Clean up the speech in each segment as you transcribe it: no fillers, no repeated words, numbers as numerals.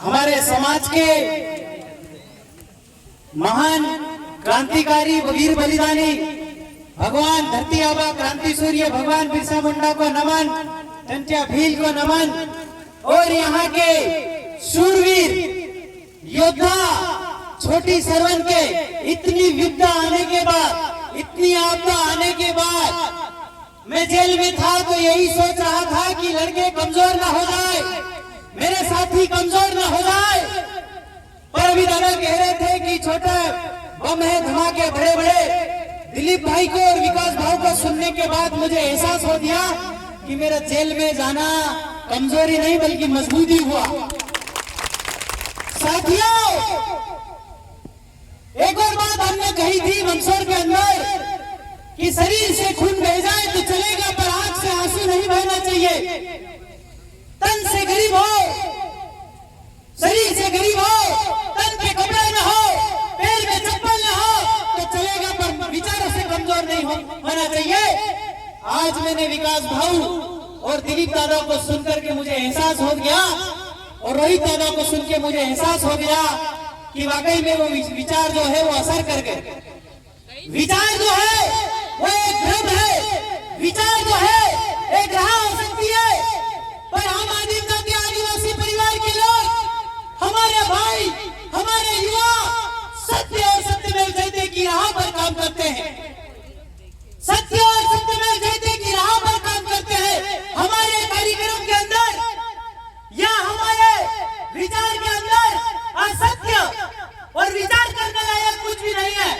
हमारे समाज के महान क्रांतिकारी वीर बलिदानी भगवान धरती आबा क्रांति सूर्य भगवान बिरसा मुंडा को नमन, टंट्या भील को नमन। और यहाँ के शूरवीर योद्धा छोटी सरवन के इतनी विपदा आने के बाद, इतनी आपदा आने के बाद मैं जेल में था तो यही सोच रहा था कि लड़के कमजोर ना हो जाए, मेरे साथी कमजोर ना हो जाए। पर अभी दादा कह रहे थे कि छोटा बम है, धमाके बड़े बड़े। दिलीप भाई को और विकास भाव को सुनने के बाद मुझे एहसास हो गया कि मेरा जेल में जाना कमजोरी नहीं बल्कि मजबूती हुआ। साथियों, एक और बात हमने कही थी मंदसौर के अंदर कि शरीर से खून बह जाए तो चलेगा, पर आंख से आंसू नहीं बहना चाहिए। तन से गरीब हो, शरीर से गरीब हो, तन पे कपड़ा न हो, पैर में चप्पल न हो तो चलेगा, पर विचारों से कमजोर नहीं होना चाहिए। आज मैंने विकास भाऊ और दिलीप दादा को सुनकर के मुझे एहसास हो गया, और रोहित दादा को सुन के मुझे एहसास हो गया कि वाकई में वो विचार जो है वो असर कर गए। विचार जो है वो एक भ्रम है, विचार जो है एक राह हो सकती है, पर आम आदमी जाति आदिवासी परिवार के लोग, हमारे भाई, हमारे युवा सत्य और सत्यमेव जयते की राह पर काम करते हैं। सत्य और सत्यमेव जयते की राह पर काम करते हैं। हमारे कार्यक्रम के अंदर या हमारे विचार के अंदर असत्य और विचार करने लायक कुछ भी नहीं है।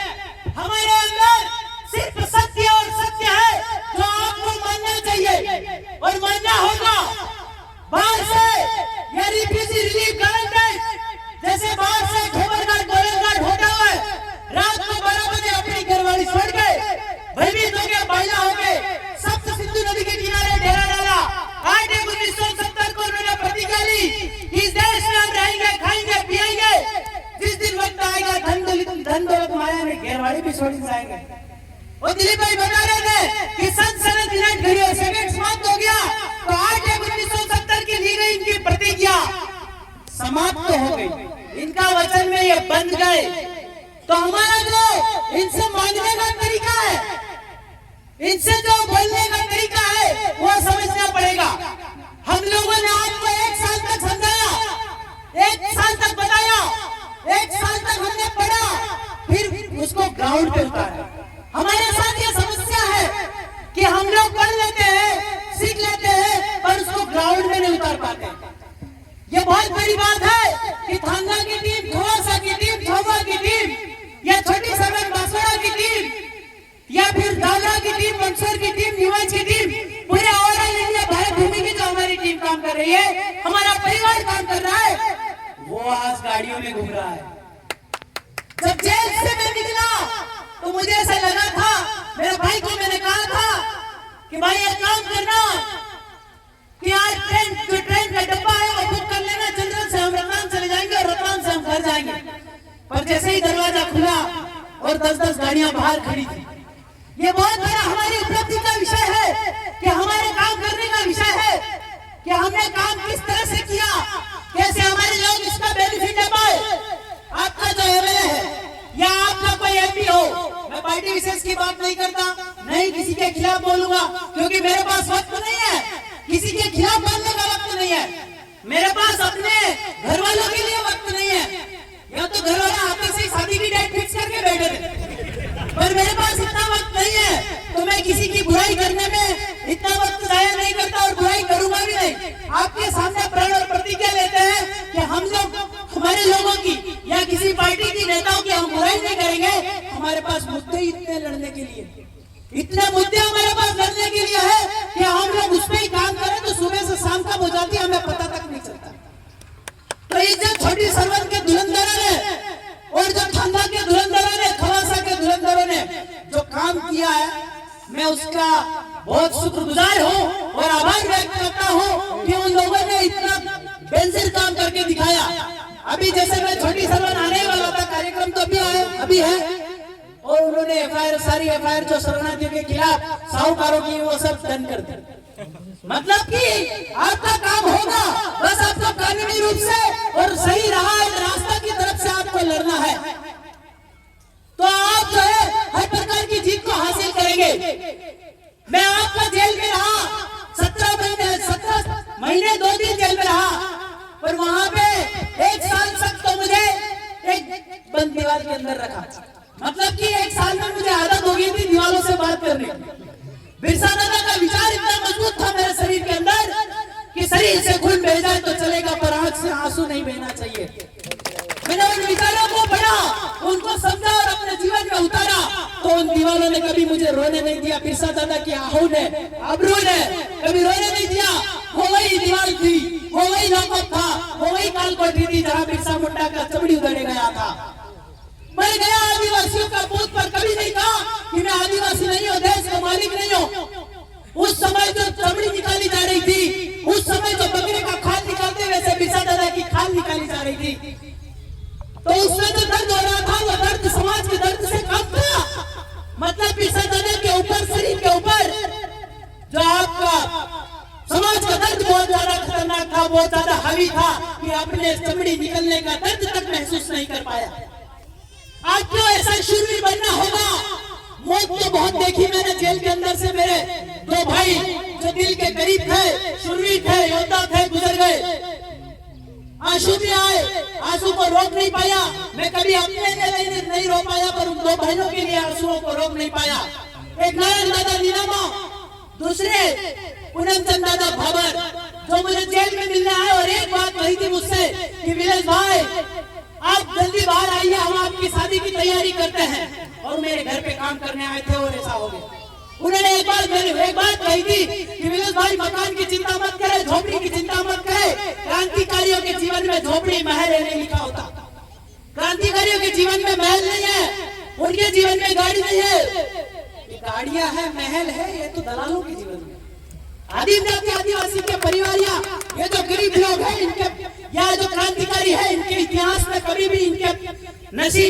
हमारे अंदर सिर्फ सत्य और सत्य है जो आपको मानना चाहिए और मानना होगा। बाहर से या रिफ्यूजी रिलीफ गारंटी जैसे बाहर से खेबरघाट गोरखघाट होता हुआ रात को 12 बजे अपनी घरवाली छोड़ के भयभीत हो गया, बाइला हो गए, सप्त सिंधु नदी के किनारे डेरा डाला। 8 एक 1970 को उन्होंने प्रतिज्ञा ली, इस देश में हम रहेंगे, खाएंगे, पिएंगे, जिस दिन वक्त आएगा धन दौलत माया में घेरवाड़ी भी छोड़ जाएंगे। और दिलीप भाई बता रहे थे कि संसद मिनट घड़ी और सेकंड समाप्त हो गया, तो 8 एक 1970 की ली गई इनकी प्रतिज्ञा समाप्त हो गई, इनका वचन में ये बंध गए। तो हमारा जो इनसे मांगने का तरीका है, इनसे जो बोलने का तरीका है वो समझना पड़ेगा। हम लोगों ने आपको 1 साल तक समझाया, 1 साल तक बताया, 1 साल तक हमने पढ़ा, फिर उसको ग्राउंड पे उतारा। हमारे साथ ये समस्या है कि हम लोग पढ़ लेते हैं, सीख लेते हैं, पर उसको ग्राउंड में नहीं उतार पाते। ये बहुत बड़ी बात है कि थाना की टीम, खवासा की टीम, छोबा की टीम, या छोटी सरवन बांसवाड़ा की टीम, या फिर दादरा की टीम, मंदसौर की टीम, नीमच की टीम, पूरे ओवरऑल इंडिया भारत भूमि की जो हमारी टीम काम कर रही है, हमारा परिवार काम कर रहा है, वो आज गाड़ियों में घूम रहा है। जब जेल से मैं निकला तो मुझे ऐसा लगा था, मेरे भाई को मैंने कहा था कि भाई एक काम करना कि आज ट्रेन का डब्बा है वो बुक कर लेना, जनरल से हम रतलाम चले जाएंगे और रतलाम से हम घर जाएंगे। पर जैसे ही दरवाजा खुला और 10-10 गाड़ियां बाहर खड़ी थी, ये बहुत बड़ा हमारी उपलब्धि का विषय है कि हमारे काम करने का विषय है कि हमने काम किस तरह से किया, कैसे हमारे लोग इसका बेनिफिट ले पाए। आपका जो एमएलए है या आपका कोई एमपी हो, मैं पार्टी विशेष की बात नहीं करता, नहीं किसी के खिलाफ बोलूंगा, क्योंकि मेरे पास वक्त नहीं है, किसी के खिलाफ बोलने का वक्त नहीं है। मेरे पास अपने घर वालों के लिए वक्त नहीं है, या तो घर वाला आते से शादी की डेट फिक्स करके बैठे थे, पर मेरे पास इतना वक्त नहीं है, तो मैं किसी की बुराई करने में इतना वक्त जाया नहीं करता और बुराई करूंगा भी नहीं। आपके सामने प्रण और प्रतिज्ञा लेते हैं कि हम लोग हमारे लोगों की या किसी पार्टी की नेताओं की हम बुराई नहीं करेंगे। हमारे पास मुद्दे इतने लड़ने के लिए, इतने मुद्दे हमारे पास लड़ने के लिए है कि हम लोग उस पर ही काम करें तो सुबह से शाम कब हो जाती है हमें पता तक नहीं चलता। तो ये जो छोटी सरवन के धुरंधरों ने और जो थाना के धुरंधरों ने, खवासा के धुरंधरों ने जो काम किया है, मैं उसका बहुत शुक्रगुजार हूँ और आभार व्यक्त करता हूँ कि उन लोगों ने इतना बेनजीर काम करके दिखाया। अभी जैसे मैं छोटी सरवन आने वाला था, कार्यक्रम तो अभी है, और उन्होंने एफआईआर, सारी एफआईआर जो शरणार्थियों के खिलाफ साहूकारों की, वो सब डन कर दी। मतलब कि आपका काम होगा, बस आपको कानूनी रूप से और सही रास्ता की तरफ से आपको लड़ना है तो आप जो है हर प्रकार की जीत को हासिल करेंगे। मैं आपका जेल में रहा 17 महीने 2 दिन जेल में रहा, पर वहां पे 1 साल तक तो मुझे एक बंद दीवार के अंदर रखा। मतलब कि 1 साल में मुझे आदत हो गई थी दीवारों से बात करने। बिरसा दादा का विचार इतना मजबूत था मेरे शरीर के अंदर कि शरीर से खून बह जाए तो चलेगा, पर आंख से आंसू नहीं बहना चाहिए। मैंने उन विचारों को पढ़ा, उनको समझा और अपने जीवन में उतारा, तो उन दीवारों ने कभी मुझे रोने नहीं दिया। बिरसा दादा की आहू ने, अबरू ने कभी रोने नहीं दिया। वो वही दीवार थी, वो वही लॉकअप था, वो वही काल कोठरी थी जहाँ बिरसा मुंडा का चमड़ी उधेड़े गया था। मैं गया आदिवासियों का बूथ पर, कभी नहीं कहा कि मैं आदिवासी नहीं हूँ, देश का मालिक नहीं हूँ। उस समय जो चमड़ी निकाली जा रही थी, उस समय जो बकरे का खाल निकालते वैसे बिरसा दादा की खाल निकाली जा रही थी, तो उसमें जो दर्द हो रहा था वो दर्द समाज के दर्द से कम था। मतलब बिरसा दादा के ऊपर, शरीर के ऊपर जो आपका समाज का दर्द बहुत ज्यादा खतरनाक था, बहुत ज्यादा हावी था कि अपने चमड़ी निकलने का दर्द तक महसूस नहीं कर पाया। आज क्यों ऐसा शूरवीर बनना होगा? मौत तो बहुत देखी मैंने जेल के अंदर से। मेरे 2 भाई जो दिल के करीब थे, शूरवीर थे, योद्धा थे, गुजर गए। आंसू भी आए, आंसू को रोक नहीं पाया। मैं कभी अपने लिए नहीं रो पाया, पर उन 2 बहनों के लिए आंसुओं को रोक नहीं पाया। एक नारायण दादा नीनामा, दूसरे पूनम चंद दादा भाबर, जो मुझे जेल में मिलने आए और एक बात कही थी मुझसे कि विलेश भाई आप जल्दी बाहर आइए, हम आपकी शादी की तैयारी करते हैं। और मेरे घर पे काम करने आए थे और ऐसा हो गया। उन्होंने एक बात कही थी कि विलेश भाई मकान की चिंता मत करे, झोपड़ी की चिंता मत करे। क्रांतिकारियों के जीवन में झोपड़ी महल है नहीं लिखा होता। क्रांतिकारियों के जीवन में महल नहीं है, उनके जीवन में गाड़ी नहीं है। ये गाड़ियां है, महल है, ये तो दलालों के जीवन में। आदिम जाति आदिवासी के परिवार या ये जो गरीब लोग हैं, इनके या जो क्रांतिकारी है, इनके इतिहास में कभी भी इनके नसीब